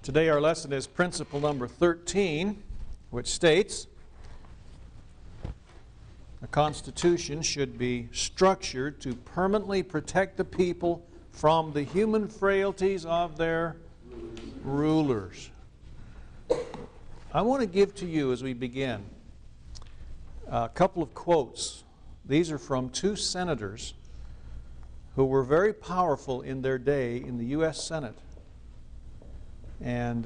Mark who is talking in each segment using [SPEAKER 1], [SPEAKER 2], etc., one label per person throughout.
[SPEAKER 1] Today our lesson is principle number 13, which states a constitution should be structured to permanently protect the people from the human frailties of their rulers. I want to give to you, as we begin, a couple of quotes. These are from two senators who were very powerful in their day in the U.S. Senate. And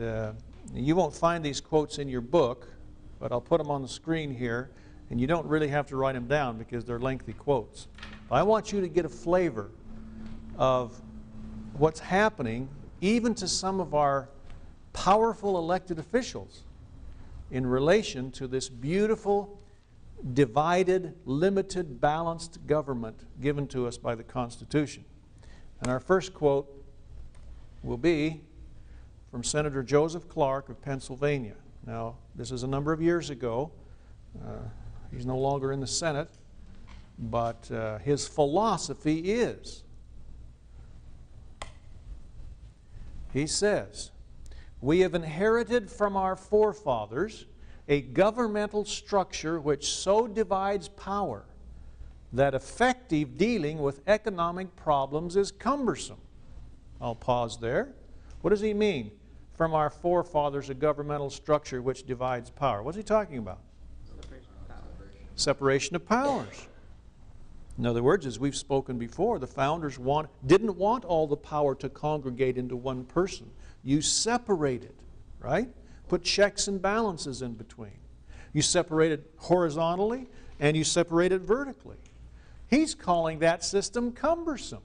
[SPEAKER 1] you won't find these quotes in your book, but I'll put them on the screen here, and you don't really have to write them down because they're lengthy quotes. But I want you to get a flavor of what's happening even to some of our powerful elected officials in relation to this beautiful, divided, limited, balanced government given to us by the Constitution. And our first quote will be from Senator Joseph Clark of Pennsylvania. Now, this is a number of years ago. He's no longer in the Senate, but his philosophy is, he says, "We have inherited from our forefathers a governmental structure which so divides power that effective dealing with economic problems is cumbersome." I'll pause there. What does he mean? From our forefathers, a governmental structure which divides power. What's he talking about? Separation of powers. In other words, as we've spoken before, the founders didn't want all the power to congregate into one person. You separate it, right? Put checks and balances in between. You separate it horizontally and you separate it vertically. He's calling that system cumbersome.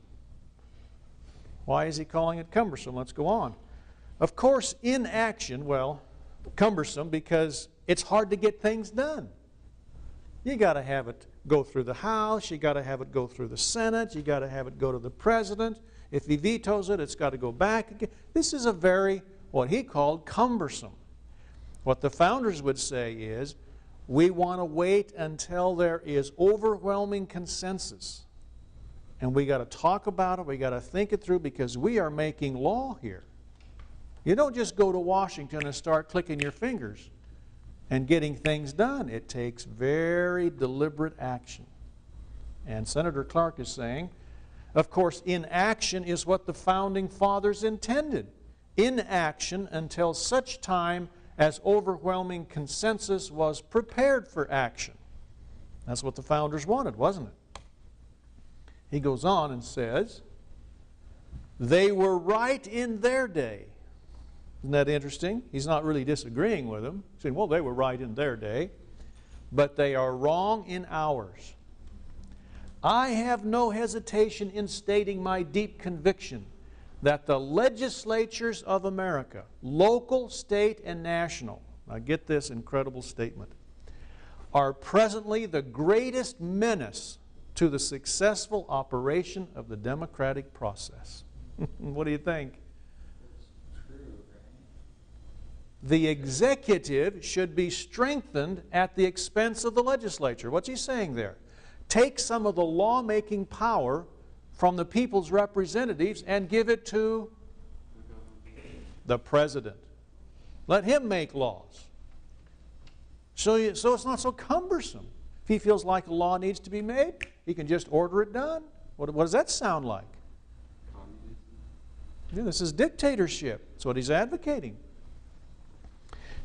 [SPEAKER 1] Why is he calling it cumbersome? Let's go on. Of course, inaction, well, cumbersome because it's hard to get things done. You got to have it go through the House, you got to have it go through the Senate, you got to have it go to the President. If he vetoes it, it's got to go back again. This is a very, what he called, cumbersome. What the founders would say is, we want to wait until there is overwhelming consensus. And we got to talk about it, we got to think it through because we are making law here. You don't just go to Washington and start clicking your fingers and getting things done. It takes very deliberate action. And Senator Clark is saying, of course, inaction is what the founding fathers intended. Inaction until such time as overwhelming consensus was prepared for action. That's what the founders wanted, wasn't it? He goes on and says, they were right in their day. Isn't that interesting? He's not really disagreeing with them. He's saying, well, they were right in their day, but they are wrong in ours. I have no hesitation in stating my deep conviction that the legislatures of America, local, state, and national, now get this incredible statement, are presently the greatest menace to the successful operation of the democratic process. What do you think? The executive should be strengthened at the expense of the legislature. What's he saying there? Take some of the lawmaking power from the people's representatives and give it to the president. Let him make laws. So it's not so cumbersome. If he feels like a law needs to be made, he can just order it done. What does that sound like? Yeah, this is dictatorship. That's what he's advocating.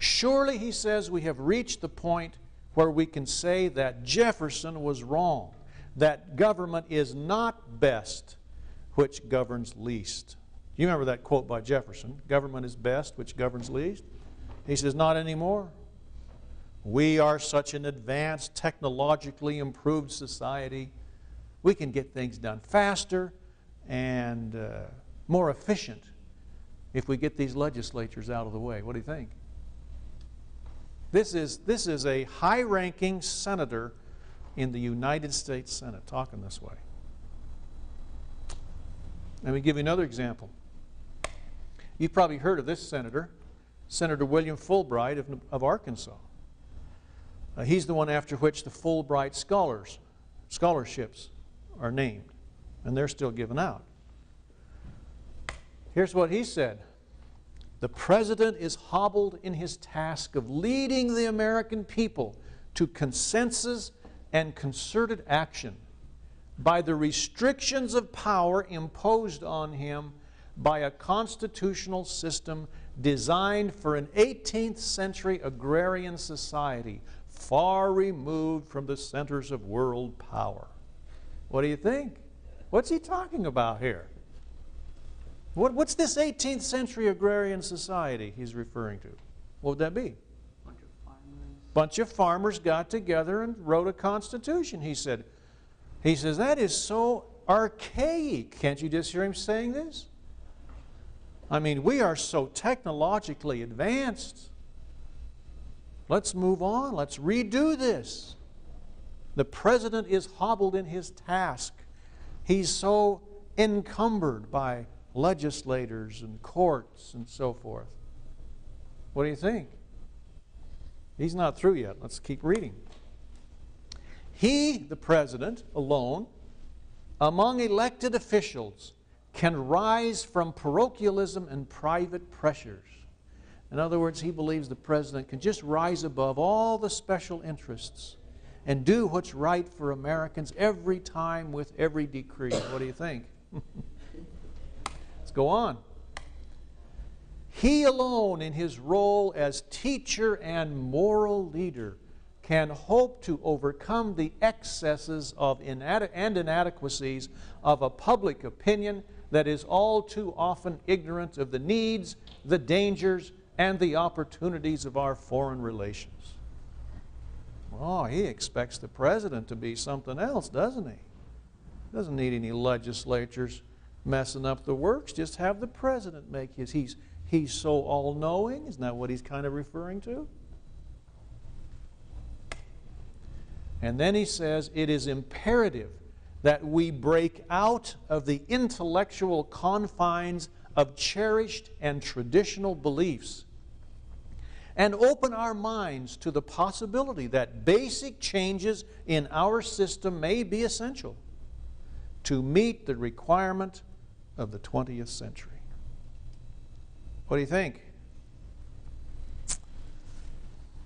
[SPEAKER 1] Surely, he says, we have reached the point where we can say that Jefferson was wrong, that government is not best which governs least. You remember that quote by Jefferson, government is best which governs least? He says, not anymore. We are such an advanced, technologically improved society. We can get things done faster and more efficient if we get these legislatures out of the way. What do you think? This is a high-ranking senator in the United States Senate talking this way. Let me give you another example. You've probably heard of this senator, Senator William Fulbright of Arkansas. He's the one after which the Fulbright scholarships are named, and they're still given out. Here's what he said. The President is hobbled in his task of leading the American people to consensus and concerted action by the restrictions of power imposed on him by a constitutional system designed for an 18th century agrarian society far removed from the centers of world power. What do you think? What's he talking about here? What's this 18th century agrarian society he's referring to? What would that be? Bunch of farmers got together and wrote a constitution, he said. He says, that is so archaic. Can't you just hear him saying this? I mean, we are so technologically advanced. Let's move on. Let's redo this. The President is hobbled in his task. He's so encumbered by legislators and courts and so forth. What do you think? He's not through yet. Let's keep reading. He, the President, alone, among elected officials, can rise from parochialism and private pressures. In other words, he believes the President can just rise above all the special interests and do what's right for Americans every time with every decree. What do you think? Let's go on. He alone, in his role as teacher and moral leader, can hope to overcome the excesses of and inadequacies of a public opinion that is all too often ignorant of the needs, the dangers, and the opportunities of our foreign relations. Oh, he expects the President to be something else, doesn't he? Doesn't need any legislatures messing up the works. Just have the President make his. He's so all-knowing. Isn't that what he's kind of referring to? And then he says, it is imperative that we break out of the intellectual confines of cherished and traditional beliefs and open our minds to the possibility that basic changes in our system may be essential to meet the requirement of the 20th century. What do you think?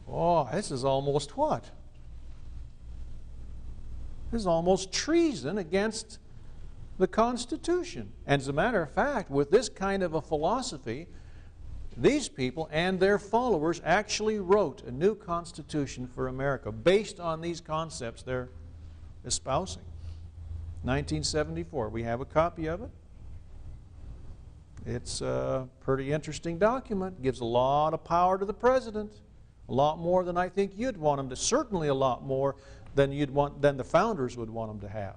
[SPEAKER 1] Oh, this is almost what? This is almost treason against the Constitution. And as a matter of fact, with this kind of a philosophy, these people and their followers actually wrote a new Constitution for America based on these concepts they're espousing. 1974. We have a copy of it. It's a pretty interesting document. It gives a lot of power to the President. A lot more than I think you'd want him to. Certainly a lot more than the founders would want him to have.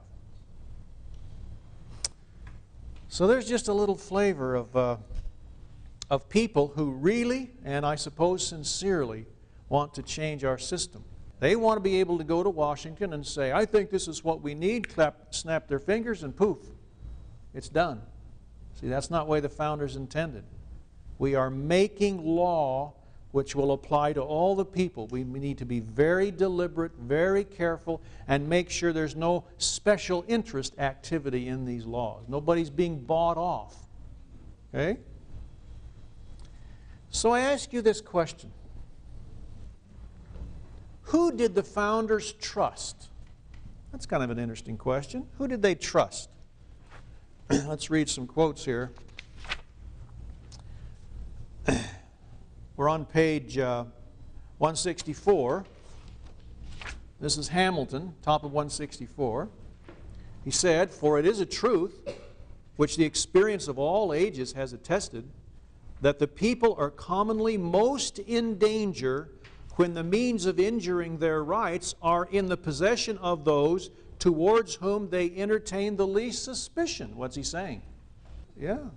[SPEAKER 1] So there's just a little flavor of people who really, and I suppose sincerely, want to change our system. They want to be able to go to Washington and say, I think this is what we need, snap their fingers, and poof, it's done. See, that's not the way the founders intended. We are making law which will apply to all the people. We need to be very deliberate, very careful, and make sure there's no special interest activity in these laws. Nobody's being bought off. Okay? So I ask you this question. Who did the founders trust? That's kind of an interesting question. Who did they trust? Let's read some quotes here. We're on page 164. This is Hamilton, top of 164. He said, "For it is a truth, which the experience of all ages has attested, that the people are commonly most in danger when the means of injuring their rights are in the possession of those towards whom they entertain the least suspicion." What's he saying? Yeah.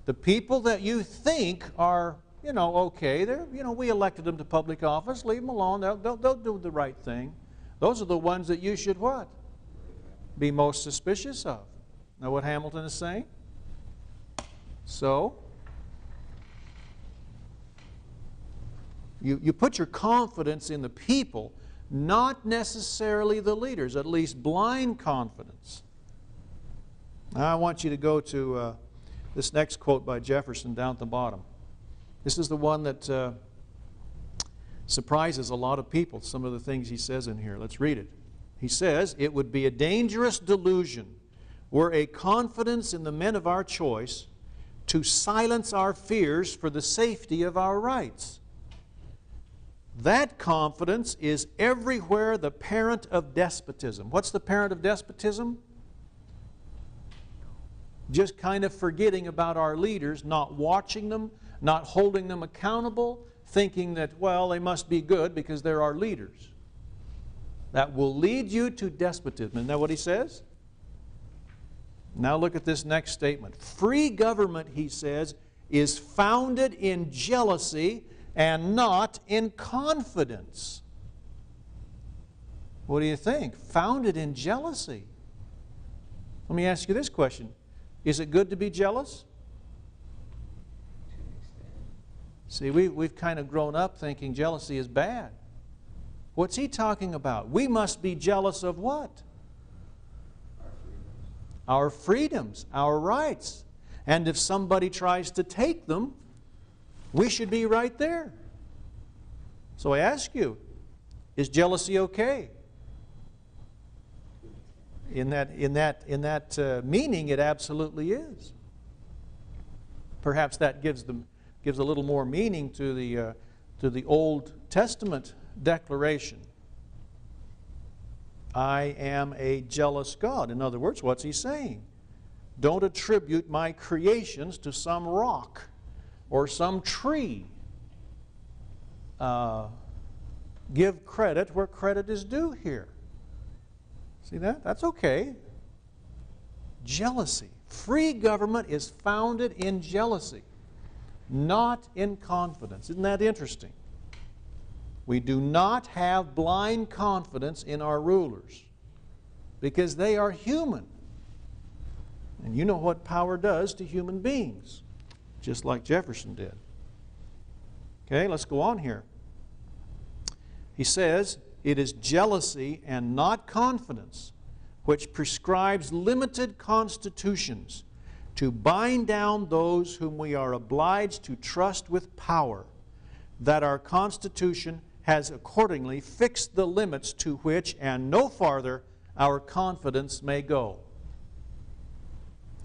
[SPEAKER 1] The people that you think are, okay, they're, we elected them to public office, leave them alone, they'll do the right thing. Those are the ones that you should what? Be most suspicious of. Know what Hamilton is saying? So, you put your confidence in the people, not necessarily the leaders, at least blind confidence. Now I want you to go to this next quote by Jefferson down at the bottom. This is the one that surprises a lot of people, some of the things he says in here. Let's read it. He says, "It would be a dangerous delusion were a confidence in the men of our choice to silence our fears for the safety of our rights. That confidence is everywhere the parent of despotism." What's the parent of despotism? Just kind of forgetting about our leaders, not watching them, not holding them accountable, thinking that, well, they must be good because they're our leaders. That will lead you to despotism. Isn't that what he says? Now look at this next statement. Free government, he says, is founded in jealousy and not in confidence. What do you think? Founded in jealousy. Let me ask you this question. Is it good to be jealous? See, we've kind of grown up thinking jealousy is bad. What's he talking about? We must be jealous of what? Our freedoms, our rights. And if somebody tries to take them, we should be right there. So I ask you, is jealousy okay? In that meaning, it absolutely is. Perhaps that gives a little more meaning to the Old Testament declaration. I am a jealous God. In other words, what's he saying? Don't attribute my creations to some rock or some tree. Give credit where credit is due here. See that? That's okay. Jealousy. Free government is founded in jealousy, not in confidence. Isn't that interesting? We do not have blind confidence in our rulers because they are human. And you know what power does to human beings, just like Jefferson did. Okay, let's go on here. He says, it is jealousy and not confidence which prescribes limited constitutions to bind down those whom we are obliged to trust with power, that our Constitution has accordingly fixed the limits to which and no farther our confidence may go.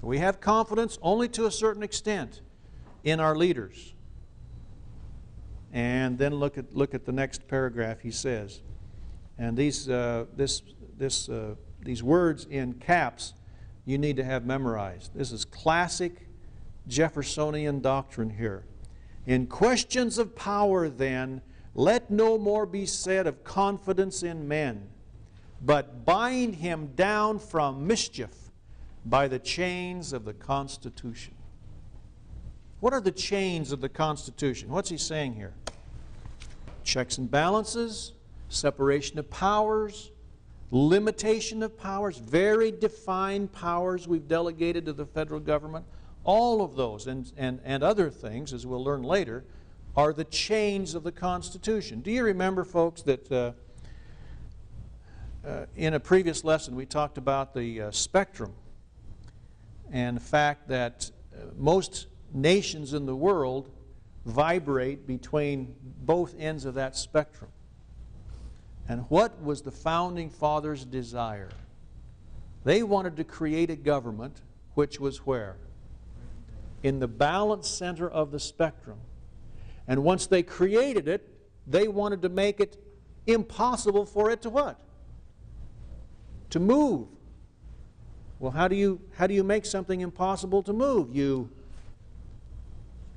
[SPEAKER 1] We have confidence only to a certain extent in our leaders. And then look at the next paragraph. He says, and these words in caps you need to have memorized. This is classic Jeffersonian doctrine here. In questions of power, then, let no more be said of confidence in men, but bind him down from mischief by the chains of the Constitution. What are the chains of the Constitution? What's he saying here? Checks and balances, separation of powers, limitation of powers, very defined powers we've delegated to the federal government. All of those and other things, as we'll learn later, are the chains of the Constitution. Do you remember, folks, that in a previous lesson we talked about the spectrum and the fact that most nations in the world vibrate between both ends of that spectrum. And what was the Founding Fathers' desire? They wanted to create a government which was where? In the balanced center of the spectrum. And once they created it, they wanted to make it impossible for it to what? To move. Well, how do you make something impossible to move? You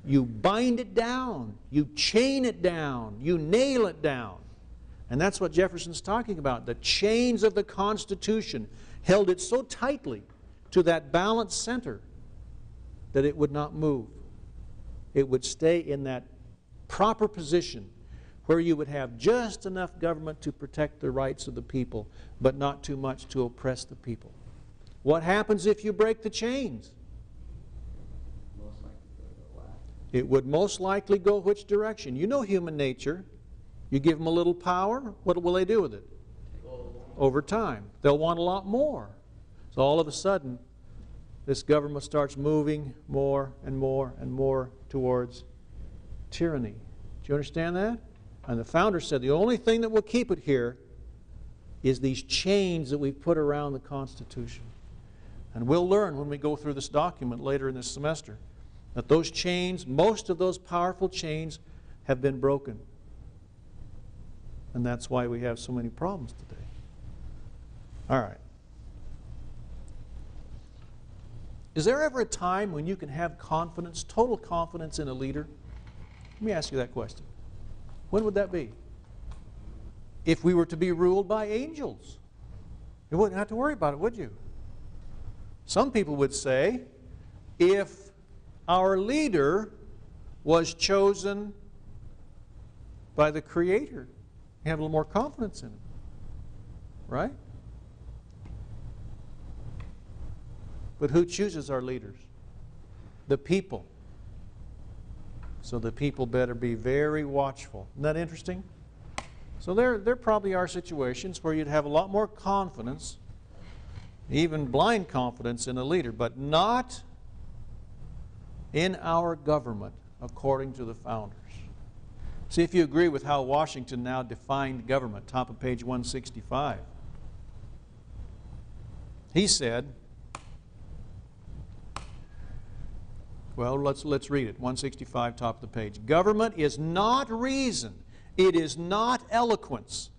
[SPEAKER 1] bind it down, you chain it down, you nail it down. And that's what Jefferson's talking about. The chains of the Constitution held it so tightly to that balanced center that it would not move. It would stay in that proper position where you would have just enough government to protect the rights of the people, but not too much to oppress the people. What happens if you break the chains? It would most likely go which direction? You know human nature. You give them a little power, what will they do with it? Over time. They'll want a lot more. So all of a sudden, this government starts moving more and more and more towards tyranny. Do you understand that? And the founders said the only thing that will keep it here is these chains that we've put around the Constitution. And we'll learn when we go through this document later in this semester that those chains, most of those powerful chains, have been broken. And that's why we have so many problems today. All right. Is there ever a time when you can have confidence, total confidence in a leader? Let me ask you that question. When would that be? If we were to be ruled by angels, you wouldn't have to worry about it, would you? Some people would say, if our leader was chosen by the Creator, you have a little more confidence in him. Right? But who chooses our leaders? The people. So the people better be very watchful. Isn't that interesting? So there probably are situations where you'd have a lot more confidence, even blind confidence in a leader, but not in our government according to the founders. See if you agree with how Washington now defined government, top of page 165. He said, well, let's read it. 165, top of the page. Government is not reason. It is not eloquence.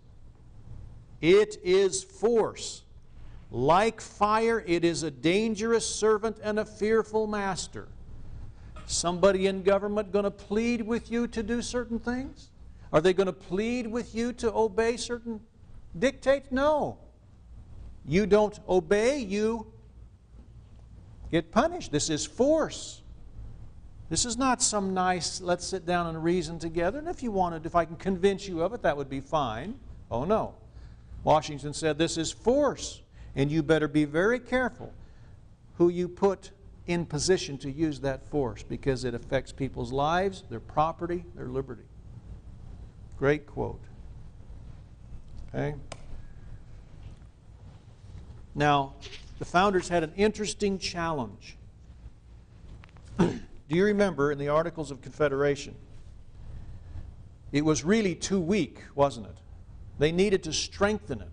[SPEAKER 1] It is force. Like fire, it is a dangerous servant and a fearful master. Somebody in government going to plead with you to do certain things? Are they going to plead with you to obey certain dictates? No. You don't obey, you get punished. This is force. This is not some nice, let's sit down and reason together, and if you wanted, if I can convince you of it, that would be fine. Oh no. Washington said this is force, and you better be very careful who you put in position to use that force, because it affects people's lives, their property, their liberty. Great quote. Okay? Now, the founders had an interesting challenge. Do you remember in the Articles of Confederation, it was really too weak, wasn't it? They needed to strengthen it.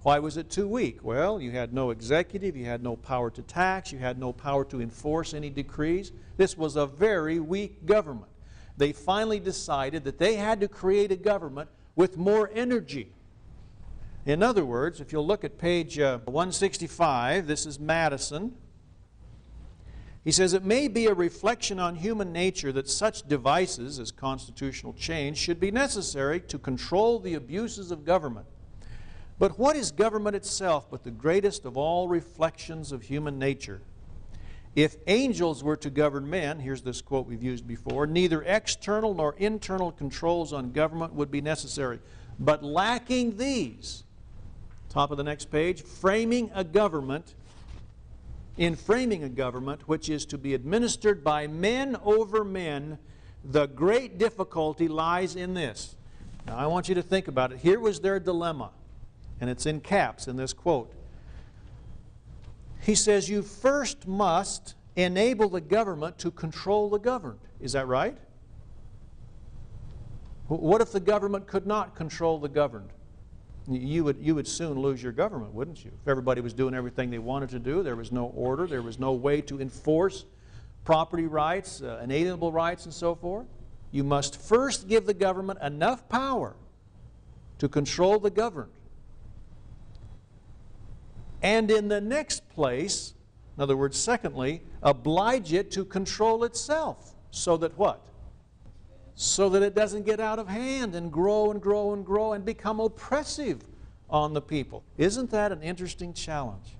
[SPEAKER 1] Why was it too weak? Well, you had no executive, you had no power to tax, you had no power to enforce any decrees. This was a very weak government. They finally decided that they had to create a government with more energy. In other words, if you'll look at page 165, this is Madison. He says, it may be a reflection on human nature that such devices as constitutional change should be necessary to control the abuses of government. But what is government itself but the greatest of all reflections of human nature? If angels were to govern men, here's this quote we've used before, neither external nor internal controls on government would be necessary. But lacking these, top of the next page, in framing a government which is to be administered by men over men, the great difficulty lies in this. Now I want you to think about it. Here was their dilemma, and it's in caps in this quote. He says, you first must enable the government to control the governed. Is that right? What if the government could not control the governed? You would soon lose your government, wouldn't you? If everybody was doing everything they wanted to do, there was no order, there was no way to enforce property rights, inalienable rights, and so forth. You must first give the government enough power to control the governed. And in the next place, in other words, secondly, oblige it to control itself. So that what? So that it doesn't get out of hand and grow and grow and grow and become oppressive on the people. Isn't that an interesting challenge?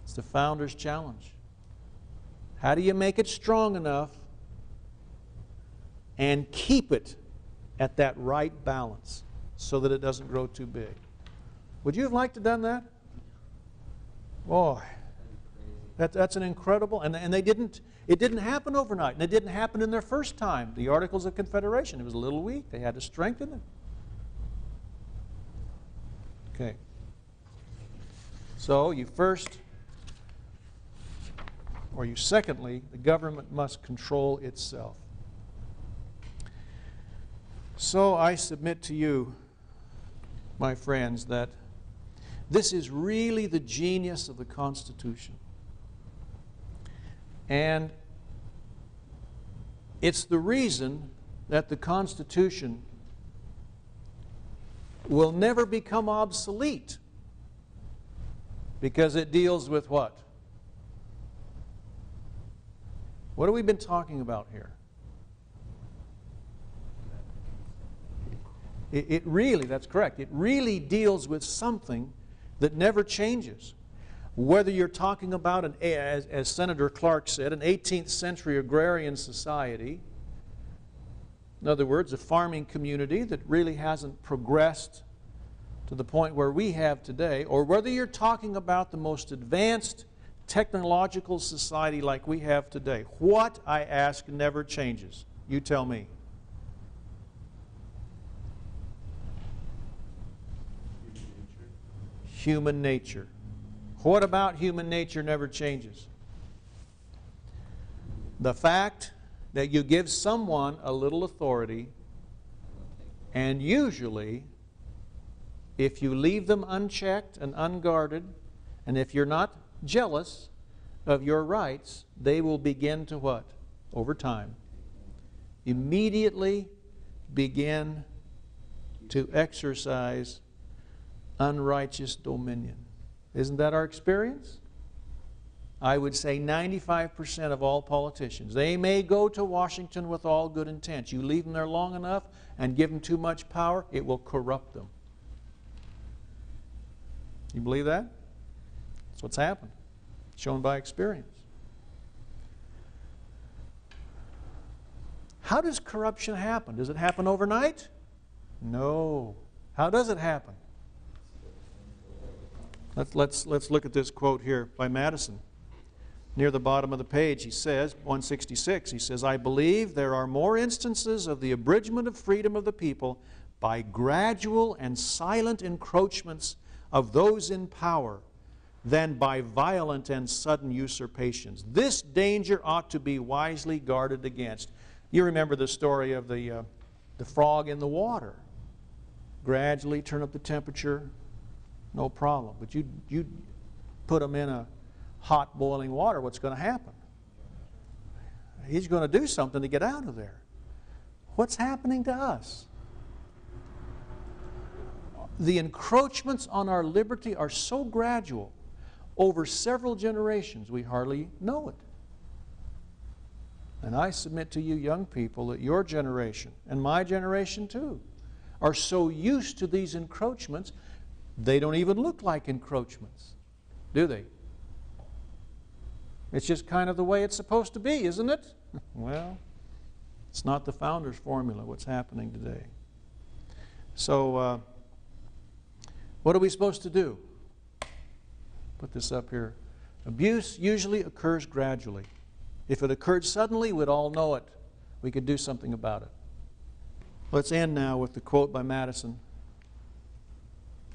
[SPEAKER 1] It's the founders' challenge. How do you make it strong enough and keep it at that right balance so that it doesn't grow too big? Would you have liked to have done that? Boy, that's an incredible, and it didn't happen overnight, and it didn't happen in their first time. The Articles of Confederation, it was a little weak. They had to strengthen it. Okay. So secondly, the government must control itself. So I submit to you, my friends, that this is really the genius of the Constitution. And it's the reason that the Constitution will never become obsolete, because it deals with what? What have we been talking about here? It really, that's correct, it really deals with something that never changes. Whether you're talking about, as Senator Clark said, an 18th century agrarian society, in other words, a farming community that really hasn't progressed to the point where we have today, or whether you're talking about the most advanced technological society like we have today, what, I ask, never changes? You tell me. Human nature. What about human nature never changes? The fact that you give someone a little authority, and usually, if you leave them unchecked and unguarded, and if you're not jealous of your rights, they will begin to what? Over time. Immediately begin to exercise unrighteous dominion. Isn't that our experience? I would say 95% of all politicians. They may go to Washington with all good intent. You leave them there long enough and give them too much power, it will corrupt them. You believe that? That's what's happened. Shown by experience. How does corruption happen? Does it happen overnight? No. How does it happen? Let's look at this quote here by Madison. Near the bottom of the page, he says, 166, he says, "I believe there are more instances of the abridgment of freedom of the people by gradual and silent encroachments of those in power than by violent and sudden usurpations. This danger ought to be wisely guarded against." You remember the story of the frog in the water. Gradually turn up the temperature, no problem. But you put him in a hot boiling water, what's going to happen? He's going to do something to get out of there. What's happening to us? The encroachments on our liberty are so gradual, over several generations, we hardly know it. And I submit to you young people that your generation, and my generation too, are so used to these encroachments, they don't even look like encroachments, do they? It's just kind of the way it's supposed to be, isn't it? Well, it's not the founder's formula, what's happening today. So, what are we supposed to do? Put this up here. Abuse usually occurs gradually. If it occurred suddenly, we'd all know it. We could do something about it. Let's end now with the quote by Madison,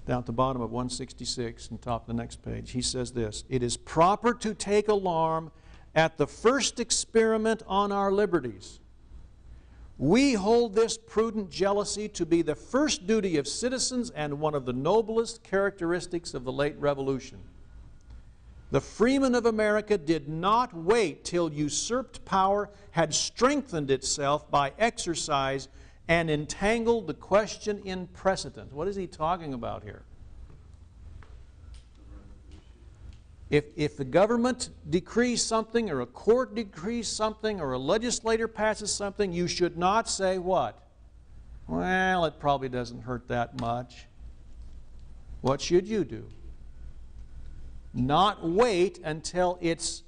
[SPEAKER 1] down at the bottom of 166 and top of the next page. He says this: "It is proper to take alarm at the first experiment on our liberties. We hold this prudent jealousy to be the first duty of citizens and one of the noblest characteristics of the late Revolution. The freemen of America did not wait till usurped power had strengthened itself by exercise and entangled the question in precedent." What is he talking about here? If the government decrees something, or a court decrees something, or a legislator passes something, you should not say what? Well, it probably doesn't hurt that much. What should you do? Not wait until it's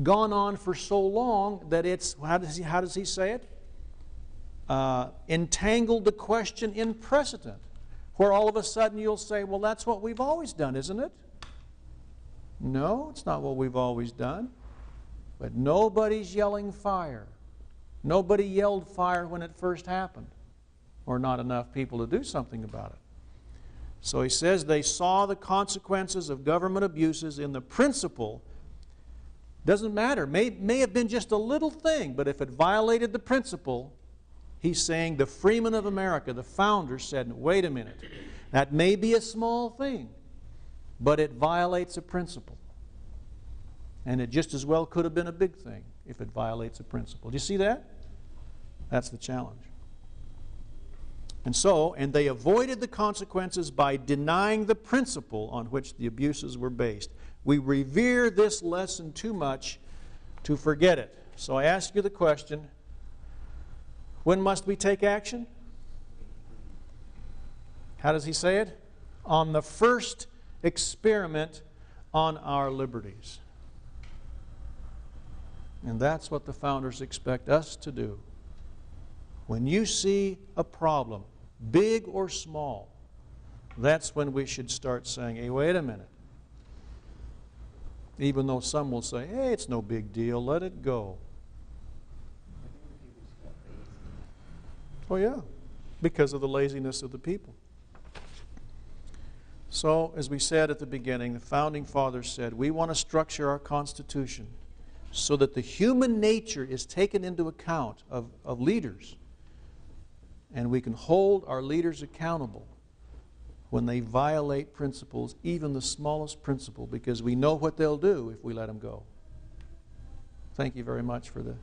[SPEAKER 1] gone on for so long that it's, how does he say it? Entangled the question in precedent, where all of a sudden you'll say, well, that's what we've always done, isn't it? No, it's not what we've always done. But nobody's yelling fire. Nobody yelled fire when it first happened, or not enough people to do something about it. So he says they saw the consequences of government abuses in the principle. Doesn't matter, may have been just a little thing, but if it violated the principle, He's saying the freemen of America, the founders, said, wait a minute, that may be a small thing, but it violates a principle. And it just as well could have been a big thing if it violates a principle. Do you see that? That's the challenge. And they avoided the consequences by denying the principle on which the abuses were based. We revere this lesson too much to forget it. So I ask you the question, when must we take action? How does he say it? On the first experiment on our liberties. And that's what the founders expect us to do. When you see a problem, big or small, that's when we should start saying, hey, wait a minute. Even though some will say, hey, it's no big deal, let it go. Oh yeah, because of the laziness of the people. So, as we said at the beginning, the Founding Fathers said, we want to structure our Constitution so that the human nature is taken into account of leaders. And we can hold our leaders accountable when they violate principles, even the smallest principle, because we know what they'll do if we let them go. Thank you very much for the